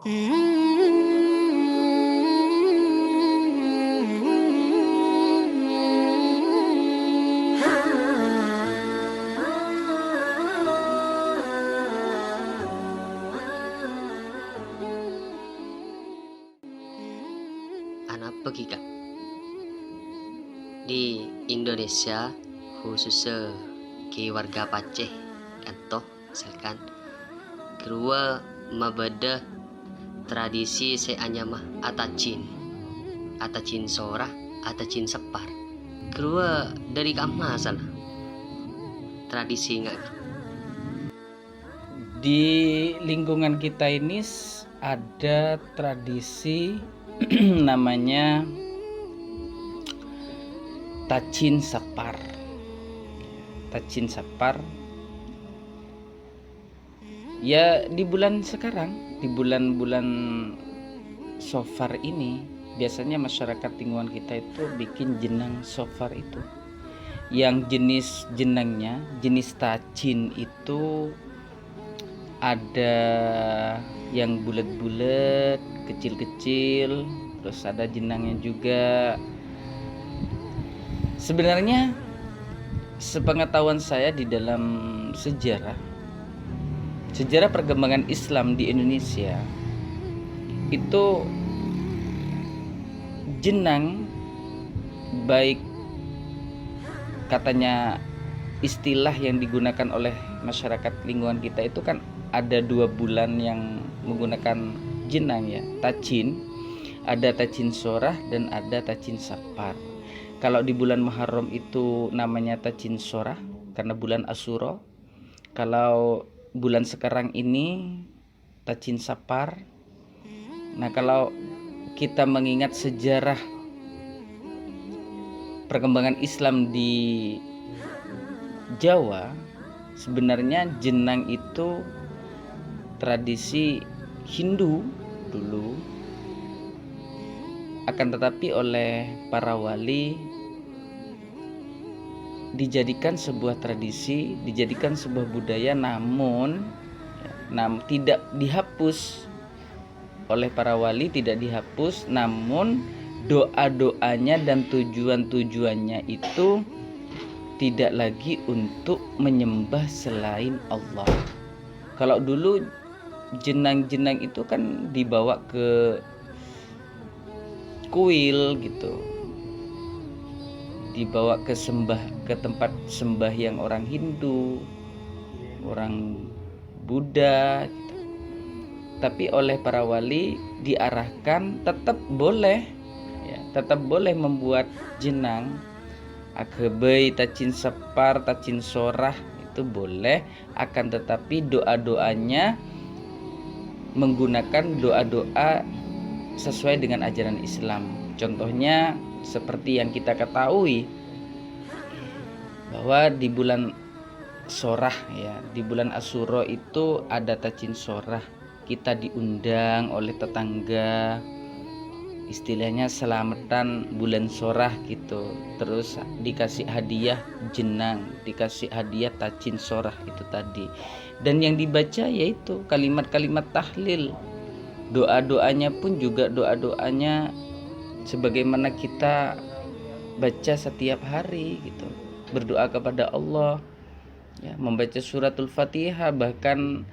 Anak pergi kan di Indonesia, khususnya ke warga Aceh contoh misalkan kedua mabada tradisi seanya mah atacin sorah atacin separ kedua dari kama sana tradisi nggak Di lingkungan kita ini ada tradisi namanya Tacin Sapar. Tacin Sapar ya di bulan sekarang, di bulan-bulan Sofar ini biasanya masyarakat lingkungan kita itu bikin jenang Sofar itu. Yang jenis jenangnya, jenis tacin itu ada yang bulat-bulat, kecil-kecil, terus ada jenangnya juga. Sebenarnya sepengetahuan saya di dalam sejarah perkembangan Islam di Indonesia itu jenang, baik katanya istilah yang digunakan oleh masyarakat lingkungan kita itu kan ada 2 bulan yang menggunakan jenang ya, tacin, ada tacin sorah dan ada tacin sapar. Kalau di bulan Muharram itu namanya tacin sorah karena bulan Asyura. Kalau bulan sekarang ini tacin sapar. Nah, kalau kita mengingat sejarah perkembangan Islam di Jawa, sebenarnya jenang itu tradisi Hindu dulu, akan tetapi oleh para wali dijadikan sebuah tradisi, dijadikan sebuah budaya, namun tidak dihapus oleh para wali, tidak dihapus, namun doa-doanya dan tujuan-tujuannya itu tidak lagi untuk menyembah selain Allah. Kalau dulu jenang-jenang itu kan dibawa ke kuil gitu, dibawa ke tempat sembah yang orang Hindu, orang Buddha gitu. Tapi oleh para wali diarahkan tetap boleh ya, tetap boleh membuat jenang akebei, tacin separ, tacin sorah itu boleh, akan tetapi doa-doanya menggunakan doa-doa sesuai dengan ajaran Islam. Contohnya seperti yang kita ketahui bahwa di bulan sorah ya, di bulan Asyura itu ada tacin sorah. Kita diundang oleh tetangga, istilahnya selamatan bulan sorah gitu, terus dikasih hadiah jenang, dikasih hadiah tacin sorah itu tadi, dan yang dibaca yaitu kalimat-kalimat tahlil. Doa-doanya pun juga doa-doanya sebagaimana kita baca setiap hari gitu, berdoa kepada Allah ya, membaca suratul Fatihah, bahkan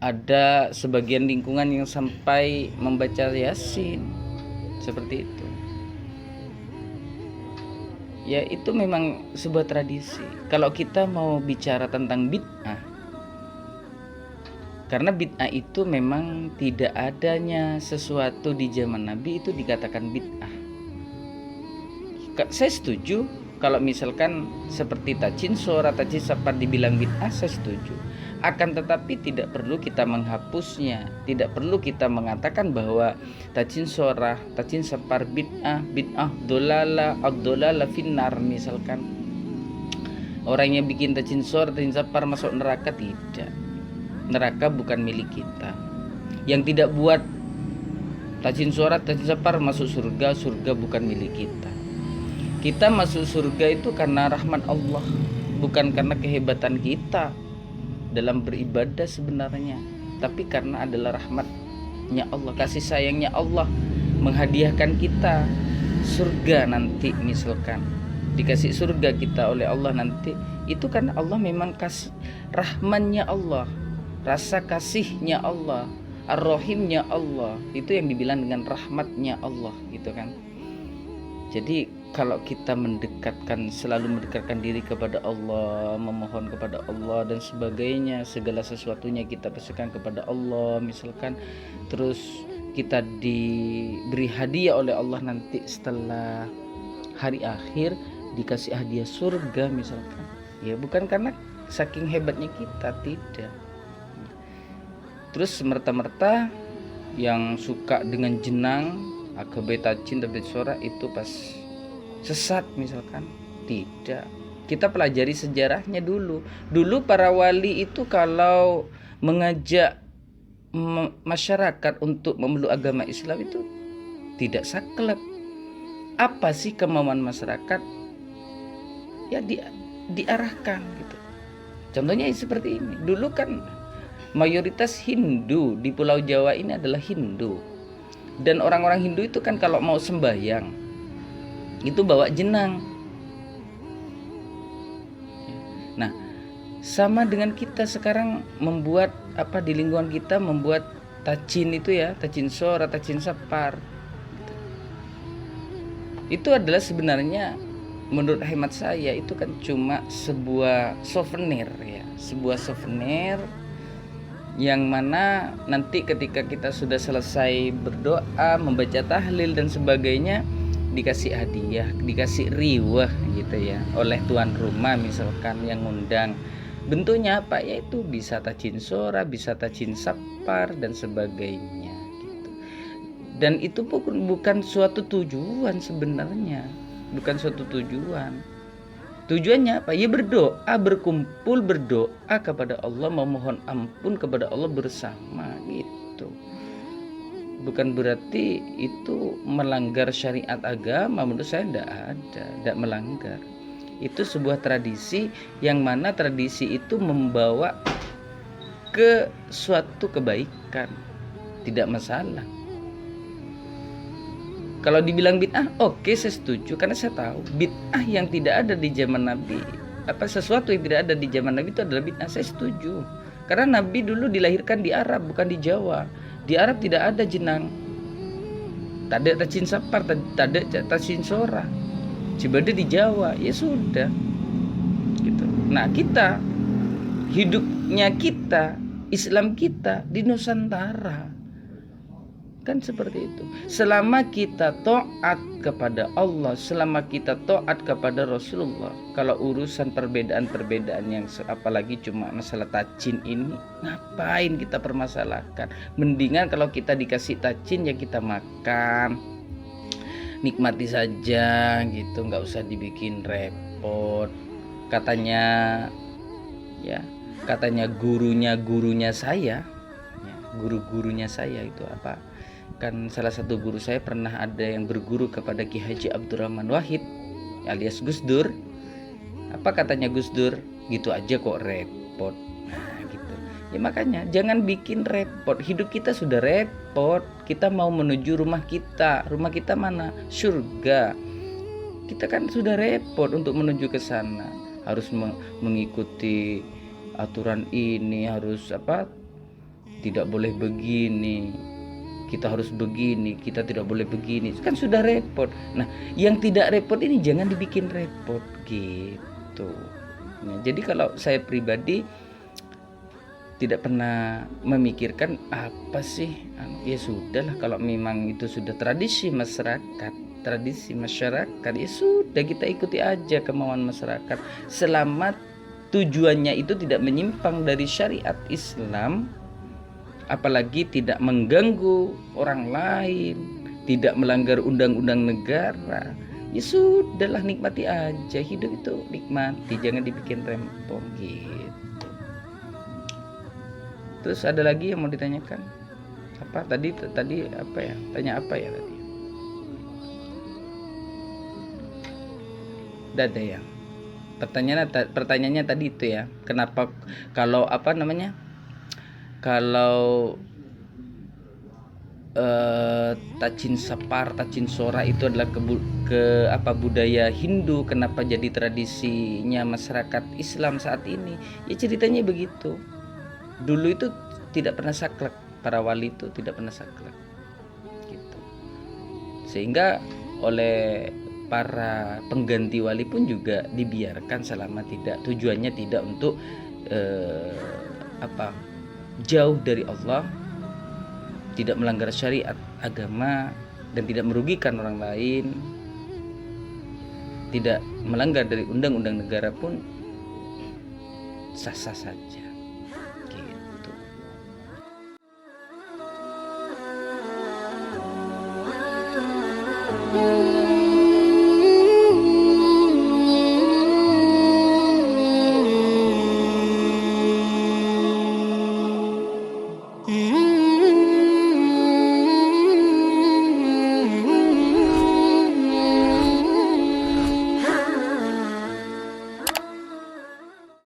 ada sebagian lingkungan yang sampai membaca Yasin, seperti itu ya. Itu memang sebuah tradisi. Kalau kita mau bicara tentang bid'ah, karena bid'ah itu memang tidak adanya sesuatu di zaman Nabi itu dikatakan bid'ah. Saya setuju kalau misalkan seperti tacin sorah, tacin sapar dibilang bid'ah, saya setuju. Akan tetapi tidak perlu kita menghapusnya, tidak perlu kita mengatakan bahwa tacin sorah, tacin sapar bid'ah, dolala, ad-dolala finnar misalkan. Orang yang bikin tacin sorah, tacin sapar masuk neraka, tidak. Neraka bukan milik kita. Yang tidak buat tacin sorah, tacin sapar masuk surga, surga bukan milik kita. Kita masuk surga itu karena rahmat Allah, bukan karena kehebatan kita dalam beribadah sebenarnya, tapi karena adalah rahmat rahmatnya Allah, kasih sayangnya Allah menghadiahkan kita surga nanti. Misalkan dikasih surga kita oleh Allah nanti, itu kan Allah memang kasih rahmannya Allah, rasa kasihnya Allah, ar-rahimnya Allah, itu yang dibilang dengan rahmatnya Allah gitu kan. Jadi kalau kita selalu mendekatkan diri kepada Allah, memohon kepada Allah dan sebagainya, segala sesuatunya kita pasrahkan kepada Allah misalkan, terus kita diberi hadiah oleh Allah nanti setelah hari akhir, dikasih hadiah surga misalkan, ya bukan karena saking hebatnya kita, tidak. Terus semerta-merta yang suka dengan jenang akabeta cinta bersora itu pas sesat misalkan, tidak. Kita pelajari sejarahnya dulu para wali itu kalau mengajak masyarakat untuk memeluk agama Islam itu tidak saklek. Apa sih kemauan masyarakat, ya diarahkan gitu. Contohnya seperti ini. Dulu kan mayoritas Hindu di Pulau Jawa ini adalah Hindu, dan orang-orang Hindu itu kan kalau mau sembahyang itu bawa jenang. Nah, sama dengan kita sekarang membuat di lingkungan kita membuat tacin itu ya, tacin sora, tacin sapar. Itu adalah sebenarnya menurut hemat saya itu kan cuma sebuah souvenir ya, sebuah souvenir yang mana nanti ketika kita sudah selesai berdoa, membaca tahlil dan sebagainya, dikasih hadiah, dikasih riwah gitu ya oleh tuan rumah misalkan yang ngundang. Bentuknya apa? Yaitu bisa tacin sora, bisa tacin sapar dan sebagainya gitu. Dan itu bukan suatu tujuan sebenarnya, bukan suatu tujuan. Tujuannya apa? Ya berdoa, berkumpul berdoa kepada Allah, memohon ampun kepada Allah bersama gitu. Bukan berarti itu melanggar syariat agama, menurut saya tidak melanggar. Itu sebuah tradisi yang mana tradisi itu membawa ke suatu kebaikan, tidak masalah. Kalau dibilang bid'ah, oke, saya setuju karena saya tahu bid'ah yang tidak ada di zaman Nabi, sesuatu yang tidak ada di zaman Nabi itu adalah bid'ah. Saya setuju. Karena Nabi dulu dilahirkan di Arab, bukan di Jawa. Di Arab tidak ada jenang, tak ada tacin sapar, tak ada tacin sora. Coba di Jawa, ya sudah gitu. Nah, kita hidupnya kita, Islam kita di Nusantara kan seperti itu. Selama kita taat kepada Allah, selama kita taat kepada Rasulullah, kalau urusan perbedaan-perbedaan yang apalagi cuma masalah tacin ini, ngapain kita permasalahkan? Mendingan kalau kita dikasih tacin ya kita makan, nikmati saja gitu, nggak usah dibikin repot. Katanya gurunya saya, guru-gurunya saya itu kan salah satu guru saya pernah ada yang berguru kepada Ki Haji Abdurrahman Wahid alias Gus Dur. Apa katanya Gus Dur? Gitu aja kok repot. Nah gitu. Ya makanya jangan bikin repot. Hidup kita sudah repot. Kita mau menuju rumah kita. Rumah kita mana? Surga. Kita kan sudah repot untuk menuju ke sana. Harus mengikuti aturan ini, harus tidak boleh begini, kita harus begini, kita tidak boleh begini, kan sudah repot. Nah, yang tidak repot ini jangan dibikin repot gitu. Nah, jadi kalau saya pribadi tidak pernah memikirkan apa sih, ya sudahlah, kalau memang itu sudah tradisi masyarakat, ya sudah kita ikuti aja kemauan masyarakat, selama tujuannya itu tidak menyimpang dari syariat Islam, apalagi tidak mengganggu orang lain, tidak melanggar undang-undang negara. Ya sudahlah, nikmati aja, hidup itu nikmati, jangan dibikin rempong gitu. Terus ada lagi yang mau ditanyakan? Tadi tanya apa ya tadi? Udah ada ya. Pertanyaannya tadi itu ya, kenapa kalau Tacin Sapar, Tacin Sora itu adalah budaya Hindu, kenapa jadi tradisinya masyarakat Islam saat ini? Ya ceritanya begitu. Dulu itu tidak pernah saklek, para wali itu tidak pernah saklek gitu. Sehingga oleh para pengganti wali pun juga dibiarkan selama tujuannya tidak untuk jauh dari Allah, tidak melanggar syariat agama, dan tidak merugikan orang lain, tidak melanggar dari undang-undang negara pun sah-sah saja gitu.